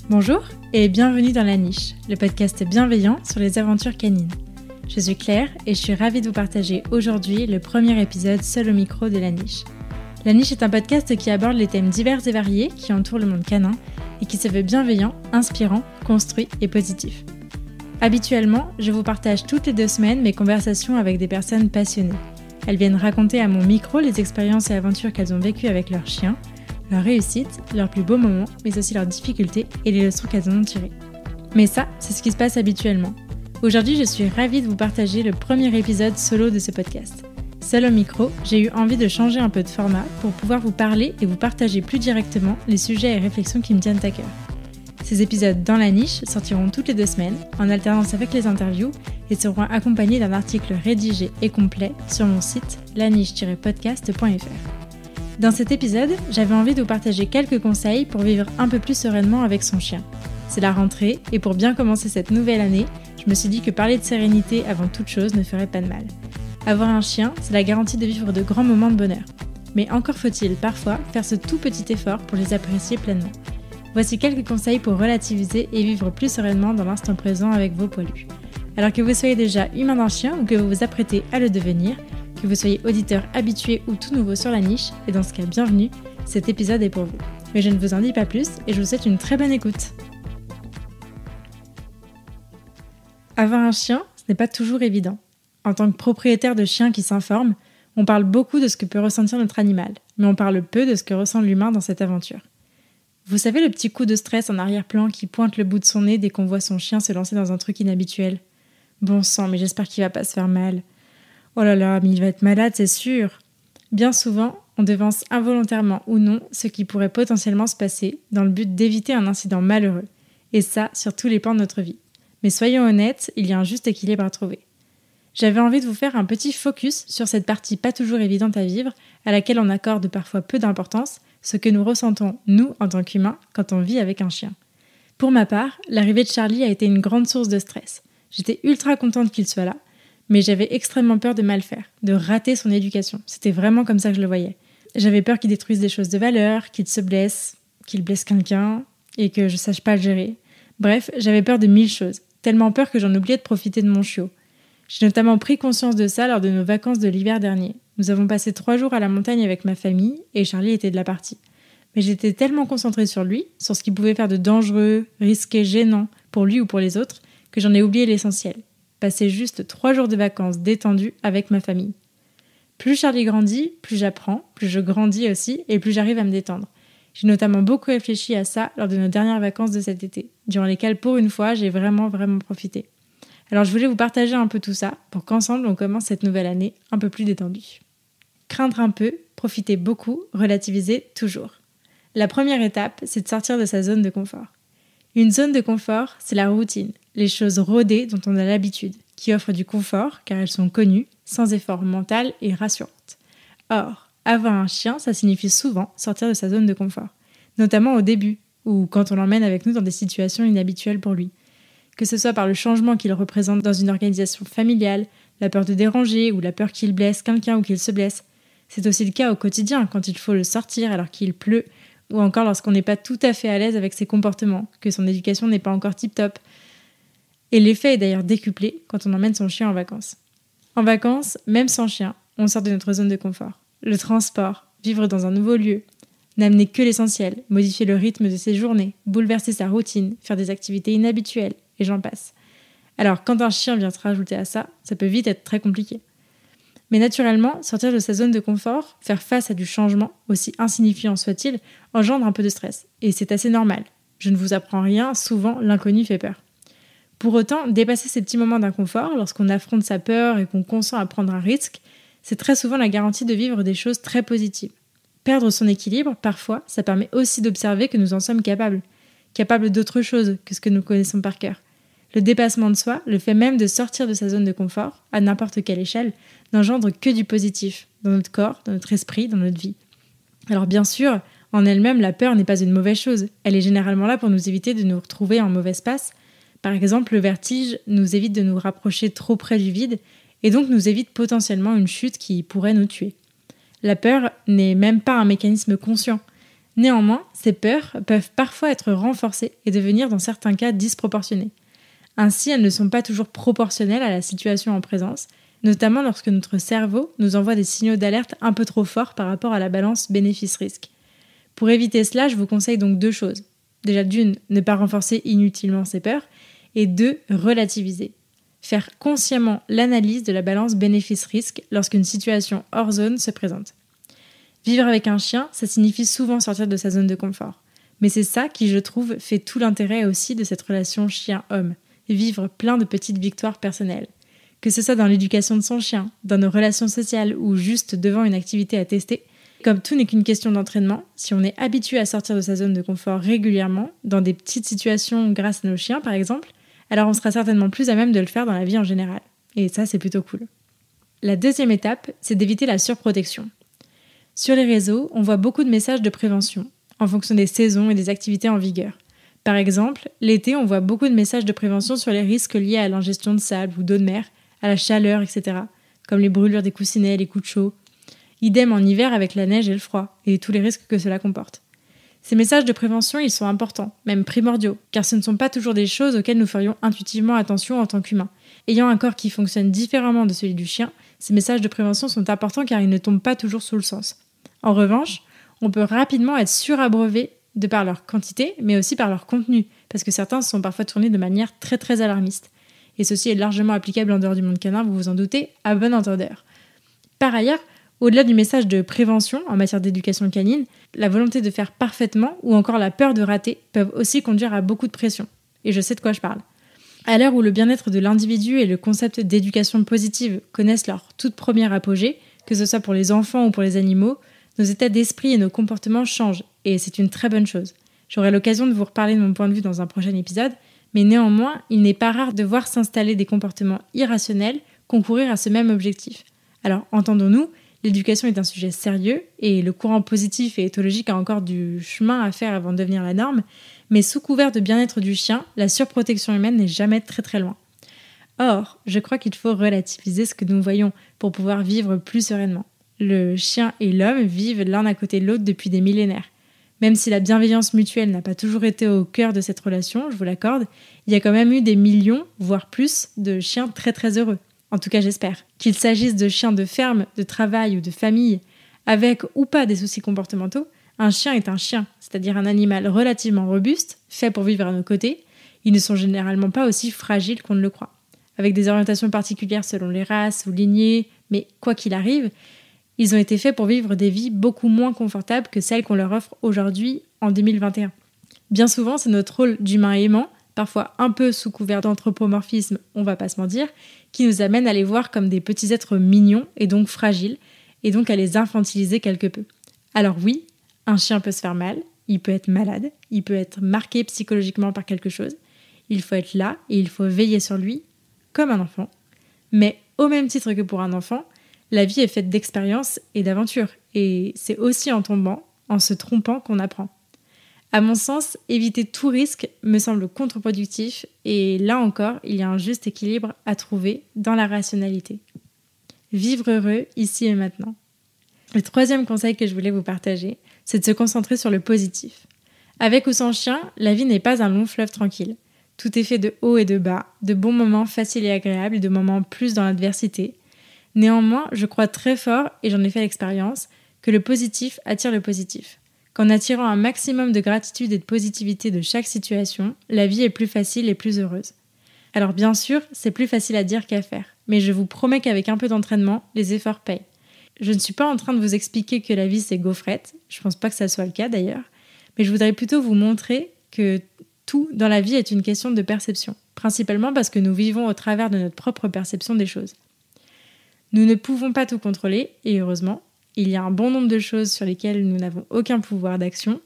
Bonjour et bienvenue dans La Niche, le podcast bienveillant sur les aventures canines. Je suis Claire et je suis ravie de vous partager aujourd'hui le premier épisode seul au micro de La Niche. La Niche est un podcast qui aborde les thèmes divers et variés qui entourent le monde canin et qui se veut bienveillant, inspirant, construit et positif. Habituellement, je vous partage toutes les 2 semaines mes conversations avec des personnes passionnées. Elles viennent raconter à mon micro les expériences et aventures qu'elles ont vécues avec leurs chiens, leurs réussites, leurs plus beaux moments, mais aussi leurs difficultés et les leçons qu'elles en ont tirées. Mais ça, c'est ce qui se passe habituellement. Aujourd'hui, je suis ravie de vous partager le premier épisode solo de ce podcast. Seul au micro, j'ai eu envie de changer un peu de format pour pouvoir vous parler et vous partager plus directement les sujets et réflexions qui me tiennent à cœur. Ces épisodes dans la niche sortiront toutes les 2 semaines, en alternance avec les interviews, et seront accompagnés d'un article rédigé et complet sur mon site laniche-podcast.fr. Dans cet épisode, j'avais envie de vous partager quelques conseils pour vivre un peu plus sereinement avec son chien. C'est la rentrée, et pour bien commencer cette nouvelle année, je me suis dit que parler de sérénité avant toute chose ne ferait pas de mal. Avoir un chien, c'est la garantie de vivre de grands moments de bonheur. Mais encore faut-il parfois faire ce tout petit effort pour les apprécier pleinement. Voici quelques conseils pour relativiser et vivre plus sereinement dans l'instant présent avec vos poilus. Alors que vous soyez déjà humain d'un chien ou que vous vous apprêtez à le devenir, que vous soyez auditeur habitué ou tout nouveau sur la niche, et dans ce cas bienvenue, cet épisode est pour vous. Mais je ne vous en dis pas plus et je vous souhaite une très bonne écoute. Avoir un chien, ce n'est pas toujours évident. En tant que propriétaire de chiens qui s'informent, on parle beaucoup de ce que peut ressentir notre animal, mais on parle peu de ce que ressent l'humain dans cette aventure. Vous savez le petit coup de stress en arrière-plan qui pointe le bout de son nez dès qu'on voit son chien se lancer dans un truc inhabituel ? Bon sang, mais j'espère qu'il va pas se faire mal. Oh là là, mais il va être malade, c'est sûr. Bien souvent, on devance involontairement ou non ce qui pourrait potentiellement se passer dans le but d'éviter un incident malheureux. Et ça, sur tous les plans de notre vie. Mais soyons honnêtes, il y a un juste équilibre à trouver. J'avais envie de vous faire un petit focus sur cette partie pas toujours évidente à vivre, à laquelle on accorde parfois peu d'importance, ce que nous ressentons, nous, en tant qu'humains, quand on vit avec un chien. Pour ma part, l'arrivée de Charlie a été une grande source de stress. J'étais ultra contente qu'il soit là, mais j'avais extrêmement peur de mal faire, de rater son éducation. C'était vraiment comme ça que je le voyais. J'avais peur qu'il détruise des choses de valeur, qu'il se blesse, qu'il blesse quelqu'un, et que je sache pas le gérer. Bref, j'avais peur de 1000 choses, tellement peur que j'en oubliais de profiter de mon chiot. J'ai notamment pris conscience de ça lors de nos vacances de l'hiver dernier. Nous avons passé 3 jours à la montagne avec ma famille, et Charlie était de la partie. Mais j'étais tellement concentrée sur lui, sur ce qu'il pouvait faire de dangereux, risqué, gênant, pour lui ou pour les autres, que j'en ai oublié l'essentiel. Passer juste 3 jours de vacances détendus avec ma famille. Plus Charlie grandit, plus j'apprends, plus je grandis aussi et plus j'arrive à me détendre. J'ai notamment beaucoup réfléchi à ça lors de nos dernières vacances de cet été, durant lesquelles pour une fois j'ai vraiment profité. Alors je voulais vous partager un peu tout ça pour qu'ensemble on commence cette nouvelle année un peu plus détendue. Craindre un peu, profiter beaucoup, relativiser toujours. La première étape, c'est de sortir de sa zone de confort. Une zone de confort, c'est la routine, les choses rodées dont on a l'habitude, qui offrent du confort car elles sont connues, sans effort mental et rassurantes. Or, avoir un chien, ça signifie souvent sortir de sa zone de confort, notamment au début, ou quand on l'emmène avec nous dans des situations inhabituelles pour lui. Que ce soit par le changement qu'il représente dans une organisation familiale, la peur de déranger ou la peur qu'il blesse quelqu'un ou qu'il se blesse. C'est aussi le cas au quotidien quand il faut le sortir alors qu'il pleut, ou encore lorsqu'on n'est pas tout à fait à l'aise avec ses comportements, que son éducation n'est pas encore tip-top. Et l'effet est d'ailleurs décuplé quand on emmène son chien en vacances. En vacances, même sans chien, on sort de notre zone de confort. Le transport, vivre dans un nouveau lieu, n'amener que l'essentiel, modifier le rythme de ses journées, bouleverser sa routine, faire des activités inhabituelles, et j'en passe. Alors, quand un chien vient se rajouter à ça, ça peut vite être très compliqué. Mais naturellement, sortir de sa zone de confort, faire face à du changement, aussi insignifiant soit-il, engendre un peu de stress. Et c'est assez normal. Je ne vous apprends rien, souvent l'inconnu fait peur. Pour autant, dépasser ces petits moments d'inconfort, lorsqu'on affronte sa peur et qu'on consent à prendre un risque, c'est très souvent la garantie de vivre des choses très positives. Perdre son équilibre, parfois, ça permet aussi d'observer que nous en sommes capables d'autre chose que ce que nous connaissons par cœur. Le dépassement de soi, le fait même de sortir de sa zone de confort, à n'importe quelle échelle, n'engendre que du positif, dans notre corps, dans notre esprit, dans notre vie. Alors bien sûr, en elle-même, la peur n'est pas une mauvaise chose. Elle est généralement là pour nous éviter de nous retrouver en mauvais espace. Par exemple, le vertige nous évite de nous rapprocher trop près du vide, et donc nous évite potentiellement une chute qui pourrait nous tuer. La peur n'est même pas un mécanisme conscient. Néanmoins, ces peurs peuvent parfois être renforcées et devenir dans certains cas disproportionnées. Ainsi, elles ne sont pas toujours proportionnelles à la situation en présence, notamment lorsque notre cerveau nous envoie des signaux d'alerte un peu trop forts par rapport à la balance bénéfice-risque. Pour éviter cela, je vous conseille donc 2 choses. Déjà d'une, ne pas renforcer inutilement ces peurs, et 2, relativiser. Faire consciemment l'analyse de la balance bénéfice-risque lorsqu'une situation hors zone se présente. Vivre avec un chien, ça signifie souvent sortir de sa zone de confort. Mais c'est ça qui, je trouve, fait tout l'intérêt aussi de cette relation chien-homme. Vivre plein de petites victoires personnelles. Que ce soit dans l'éducation de son chien, dans nos relations sociales ou juste devant une activité à tester, comme tout n'est qu'une question d'entraînement, si on est habitué à sortir de sa zone de confort régulièrement, dans des petites situations grâce à nos chiens par exemple, alors on sera certainement plus à même de le faire dans la vie en général. Et ça, c'est plutôt cool. La deuxième étape, c'est d'éviter la surprotection. Sur les réseaux, on voit beaucoup de messages de prévention, en fonction des saisons et des activités en vigueur. Par exemple, l'été, on voit beaucoup de messages de prévention sur les risques liés à l'ingestion de sable ou d'eau de mer, à la chaleur, etc., comme les brûlures des coussinets, les coups de chaud. Idem en hiver avec la neige et le froid, et tous les risques que cela comporte. Ces messages de prévention, ils sont importants, même primordiaux, car ce ne sont pas toujours des choses auxquelles nous ferions intuitivement attention en tant qu'humains. Ayant un corps qui fonctionne différemment de celui du chien, ces messages de prévention sont importants car ils ne tombent pas toujours sous le sens. En revanche, on peut rapidement être surabreuvé de par leur quantité, mais aussi par leur contenu, parce que certains sont parfois tournés de manière très très alarmiste. Et ceci est largement applicable en dehors du monde canin, vous vous en doutez, à bon entendeur. Par ailleurs, au-delà du message de prévention en matière d'éducation canine, la volonté de faire parfaitement ou encore la peur de rater peuvent aussi conduire à beaucoup de pression. Et je sais de quoi je parle. À l'heure où le bien-être de l'individu et le concept d'éducation positive connaissent leur toute première apogée, que ce soit pour les enfants ou pour les animaux, nos états d'esprit et nos comportements changent, et c'est une très bonne chose. J'aurai l'occasion de vous reparler de mon point de vue dans un prochain épisode, mais néanmoins, il n'est pas rare de voir s'installer des comportements irrationnels concourir à ce même objectif. Alors, entendons-nous, l'éducation est un sujet sérieux, et le courant positif et éthologique a encore du chemin à faire avant de devenir la norme, mais sous couvert de bien-être du chien, la surprotection humaine n'est jamais très très loin. Or, je crois qu'il faut relativiser ce que nous voyons pour pouvoir vivre plus sereinement. Le chien et l'homme vivent l'un à côté de l'autre depuis des millénaires. Même si la bienveillance mutuelle n'a pas toujours été au cœur de cette relation, je vous l'accorde, il y a quand même eu des millions, voire plus, de chiens très très heureux. En tout cas, j'espère. Qu'il s'agisse de chiens de ferme, de travail ou de famille, avec ou pas des soucis comportementaux, un chien est un chien, c'est-à-dire un animal relativement robuste, fait pour vivre à nos côtés. Ils ne sont généralement pas aussi fragiles qu'on ne le croit. Avec des orientations particulières selon les races ou lignées, mais quoi qu'il arrive, ils ont été faits pour vivre des vies beaucoup moins confortables que celles qu'on leur offre aujourd'hui en 2021. Bien souvent, c'est notre rôle d'humain aimant, parfois un peu sous couvert d'anthropomorphisme, on va pas se mentir, qui nous amène à les voir comme des petits êtres mignons et donc fragiles, et donc à les infantiliser quelque peu. Alors oui, un chien peut se faire mal, il peut être malade, il peut être marqué psychologiquement par quelque chose, il faut être là et il faut veiller sur lui, comme un enfant. Mais au même titre que pour un enfant, la vie est faite d'expériences et d'aventures, et c'est aussi en tombant, en se trompant qu'on apprend. À mon sens, éviter tout risque me semble contre-productif, et là encore, il y a un juste équilibre à trouver dans la rationalité. Vivre heureux ici et maintenant. Le troisième conseil que je voulais vous partager, c'est de se concentrer sur le positif. Avec ou sans chien, la vie n'est pas un long fleuve tranquille. Tout est fait de hauts et de bas, de bons moments faciles et agréables et de moments plus dans l'adversité. Néanmoins, je crois très fort, et j'en ai fait l'expérience, que le positif attire le positif. Qu'en attirant un maximum de gratitude et de positivité de chaque situation, la vie est plus facile et plus heureuse. Alors bien sûr, c'est plus facile à dire qu'à faire, mais je vous promets qu'avec un peu d'entraînement, les efforts payent. Je ne suis pas en train de vous expliquer que la vie c'est gaufrette, je pense pas que ça soit le cas d'ailleurs, mais je voudrais plutôt vous montrer que tout dans la vie est une question de perception, principalement parce que nous vivons au travers de notre propre perception des choses. Nous ne pouvons pas tout contrôler, et heureusement, il y a un bon nombre de choses sur lesquelles nous n'avons aucun pouvoir d'action,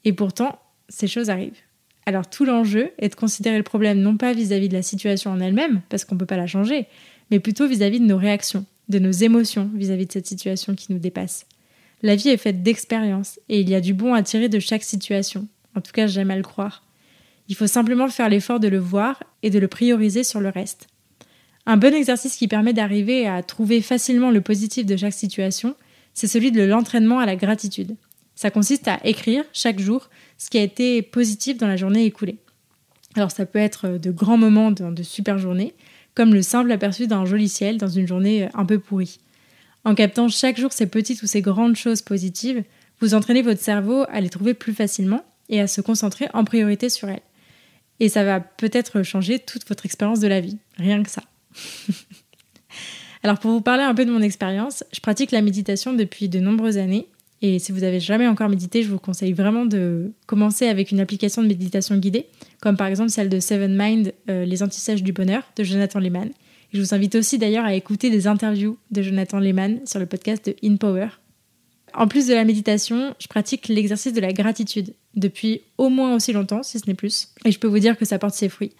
et pourtant, ces choses arrivent. Alors tout l'enjeu est de considérer le problème non pas vis-à-vis de la situation en elle-même, parce qu'on ne peut pas la changer, mais plutôt vis-à-vis de nos réactions, de nos émotions vis-à-vis de cette situation qui nous dépasse. La vie est faite d'expériences, et il y a du bon à tirer de chaque situation. En tout cas, j'aime à le croire. Il faut simplement faire l'effort de le voir et de le prioriser sur le reste. Un bon exercice qui permet d'arriver à trouver facilement le positif de chaque situation, c'est celui de l'entraînement à la gratitude. Ça consiste à écrire chaque jour ce qui a été positif dans la journée écoulée. Alors ça peut être de grands moments de super journées, comme le simple aperçu d'un joli ciel dans une journée un peu pourrie. En captant chaque jour ces petites ou ces grandes choses positives, vous entraînez votre cerveau à les trouver plus facilement et à se concentrer en priorité sur elles. Et ça va peut-être changer toute votre expérience de la vie, rien que ça. Alors pour vous parler un peu de mon expérience, je pratique la méditation depuis de nombreuses années. Et si vous n'avez jamais encore médité, je vous conseille vraiment de commencer avec une application de méditation guidée, comme par exemple celle de Seven Mind, Les Antisèches du Bonheur, de Jonathan Lehman. Et je vous invite aussi d'ailleurs à écouter des interviews de Jonathan Lehman sur le podcast de In Power. En plus de la méditation, je pratique l'exercice de la gratitude depuis au moins aussi longtemps, si ce n'est plus. Et je peux vous dire que ça porte ses fruits.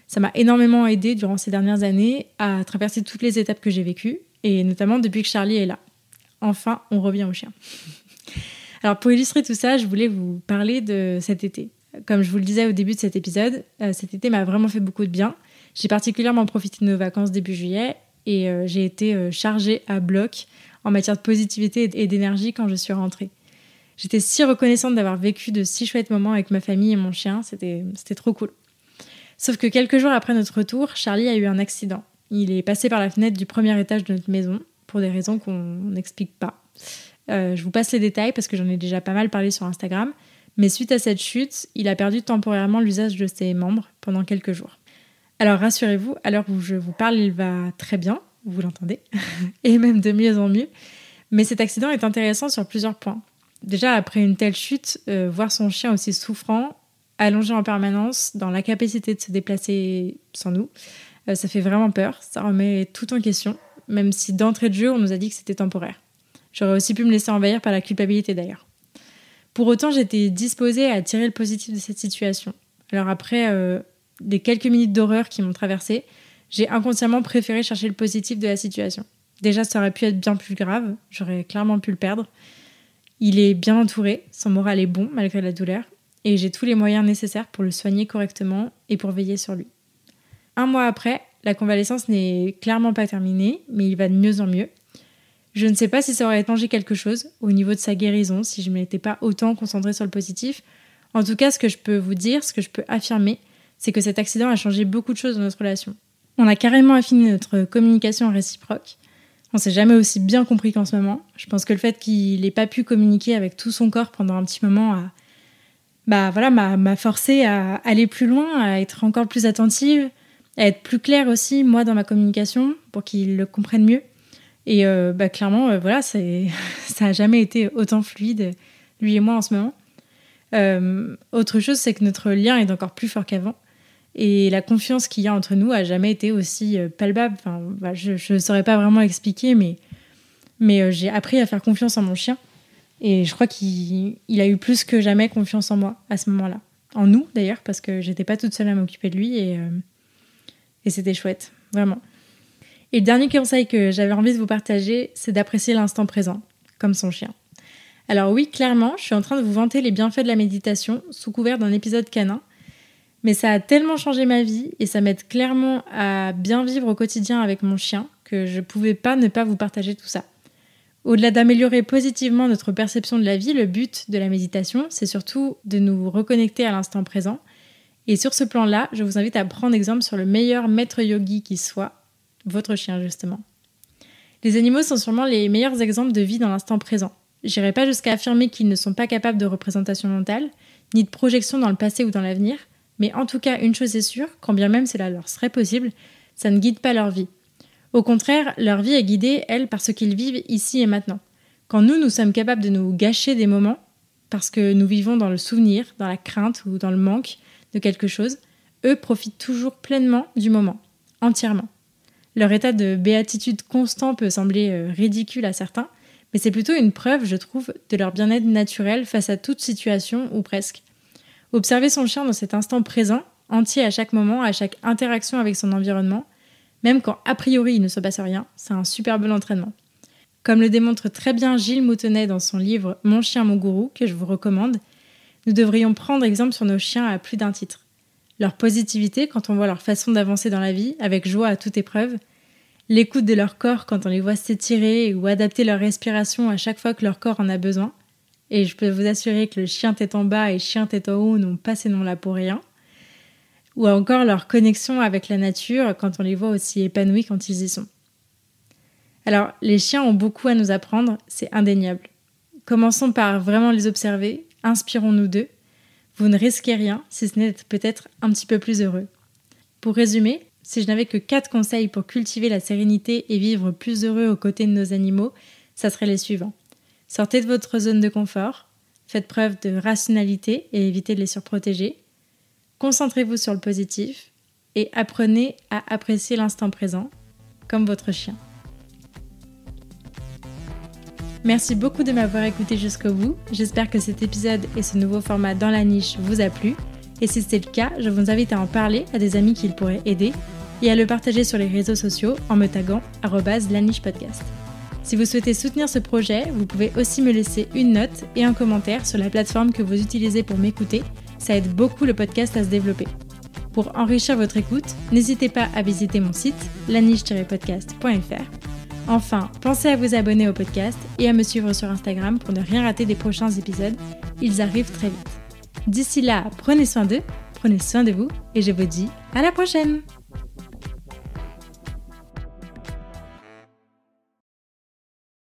Ça m'a énormément aidé durant ces dernières années à traverser toutes les étapes que j'ai vécues, et notamment depuis que Charlie est là. Enfin, on revient au chien. Alors pour illustrer tout ça, je voulais vous parler de cet été. Comme je vous le disais au début de cet épisode, cet été m'a vraiment fait beaucoup de bien. J'ai particulièrement profité de nos vacances début juillet et j'ai été chargée à bloc en matière de positivité et d'énergie quand je suis rentrée. J'étais si reconnaissante d'avoir vécu de si chouettes moments avec ma famille et mon chien, c'était trop cool. Sauf que quelques jours après notre retour, Charlie a eu un accident. Il est passé par la fenêtre du premier étage de notre maison pour des raisons qu'on n'explique pas. Je vous passe les détails parce que j'en ai déjà pas mal parlé sur Instagram, mais suite à cette chute, il a perdu temporairement l'usage de ses membres pendant quelques jours. Alors rassurez-vous, à l'heure où je vous parle, il va très bien, vous l'entendez, et même de mieux en mieux, mais cet accident est intéressant sur plusieurs points. Déjà, après une telle chute, voir son chien aussi souffrant, allongé en permanence, dans l'incapacité de se déplacer sans nous, ça fait vraiment peur, ça remet tout en question, même si d'entrée de jeu, on nous a dit que c'était temporaire. J'aurais aussi pu me laisser envahir par la culpabilité d'ailleurs. Pour autant, j'étais disposée à tirer le positif de cette situation. Alors après les quelques minutes d'horreur qui m'ont traversée, j'ai inconsciemment préféré chercher le positif de la situation. Déjà, ça aurait pu être bien plus grave, j'aurais clairement pu le perdre. Il est bien entouré, son moral est bon malgré la douleur, et j'ai tous les moyens nécessaires pour le soigner correctement et pour veiller sur lui. 1 mois après, la convalescence n'est clairement pas terminée, mais il va de mieux en mieux. Je ne sais pas si ça aurait changé quelque chose au niveau de sa guérison, si je ne m'étais pas autant concentrée sur le positif. En tout cas, ce que je peux vous dire, ce que je peux affirmer, c'est que cet accident a changé beaucoup de choses dans notre relation. On a carrément affiné notre communication réciproque. On s'est jamais aussi bien compris qu'en ce moment. Je pense que le fait qu'il n'ait pas pu communiquer avec tout son corps pendant un petit moment m'a forcé à aller plus loin, à être encore plus attentive, à être plus claire aussi, moi, dans ma communication, pour qu'il le comprenne mieux. Et clairement, ça a jamais été autant fluide, lui et moi en ce moment. Autre chose, c'est que notre lien est encore plus fort qu'avant. Et la confiance qu'il y a entre nous a jamais été aussi palpable. Je ne saurais pas vraiment expliquer, mais j'ai appris à faire confiance en mon chien. Et je crois qu'il a eu plus que jamais confiance en moi à ce moment-là. En nous, d'ailleurs, parce que j'étais pas toute seule à m'occuper de lui. Et c'était chouette, vraiment. Et le dernier conseil que j'avais envie de vous partager, c'est d'apprécier l'instant présent, comme son chien. Alors oui, clairement, je suis en train de vous vanter les bienfaits de la méditation sous couvert d'un épisode canin, mais ça a tellement changé ma vie et ça m'aide clairement à bien vivre au quotidien avec mon chien que je ne pouvais pas ne pas vous partager tout ça. Au-delà d'améliorer positivement notre perception de la vie, le but de la méditation, c'est surtout de nous reconnecter à l'instant présent. Et sur ce plan-là, je vous invite à prendre exemple sur le meilleur maître yogi qui soit, votre chien justement. Les animaux sont sûrement les meilleurs exemples de vie dans l'instant présent. J'irai pas jusqu'à affirmer qu'ils ne sont pas capables de représentation mentale, ni de projection dans le passé ou dans l'avenir, mais en tout cas, une chose est sûre, quand bien même cela leur serait possible, ça ne guide pas leur vie. Au contraire, leur vie est guidée, elle, par ce qu'ils vivent ici et maintenant. Quand nous sommes capables de nous gâcher des moments, parce que nous vivons dans le souvenir, dans la crainte ou dans le manque de quelque chose, eux profitent toujours pleinement du moment, entièrement. Leur état de béatitude constant peut sembler ridicule à certains, mais c'est plutôt une preuve, je trouve, de leur bien-être naturel face à toute situation, ou presque. Observer son chien dans cet instant présent, entier à chaque moment, à chaque interaction avec son environnement, même quand a priori il ne se passe rien, c'est un super bon entraînement. Comme le démontre très bien Gilles Moutonnet dans son livre « Mon chien, mon gourou », que je vous recommande, nous devrions prendre exemple sur nos chiens à plus d'un titre. Leur positivité quand on voit leur façon d'avancer dans la vie, avec joie à toute épreuve, l'écoute de leur corps quand on les voit s'étirer ou adapter leur respiration à chaque fois que leur corps en a besoin, et je peux vous assurer que le chien tête en bas et chien tête en haut n'ont pas ces noms-là pour rien. Ou encore leur connexion avec la nature quand on les voit aussi épanouis quand ils y sont. Alors, les chiens ont beaucoup à nous apprendre, c'est indéniable. Commençons par vraiment les observer, inspirons-nous d'eux. Vous ne risquez rien, si ce n'est d'être peut-être un petit peu plus heureux. Pour résumer, si je n'avais que 4 conseils pour cultiver la sérénité et vivre plus heureux aux côtés de nos animaux, ça serait les suivants. Sortez de votre zone de confort, faites preuve de rationalité et évitez de les surprotéger. Concentrez-vous sur le positif et apprenez à apprécier l'instant présent, comme votre chien. Merci beaucoup de m'avoir écouté jusqu'au bout. J'espère que cet épisode et ce nouveau format dans la niche vous a plu. Et si c'est le cas, je vous invite à en parler à des amis qui le pourraient aider et à le partager sur les réseaux sociaux en me taguant @lanichepodcast. Si vous souhaitez soutenir ce projet, vous pouvez aussi me laisser une note et un commentaire sur la plateforme que vous utilisez pour m'écouter. Ça aide beaucoup le podcast à se développer. Pour enrichir votre écoute, n'hésitez pas à visiter mon site laniche-podcast.fr. Enfin, pensez à vous abonner au podcast et à me suivre sur Instagram pour ne rien rater des prochains épisodes. Ils arrivent très vite. D'ici là, prenez soin d'eux, prenez soin de vous et je vous dis à la prochaine!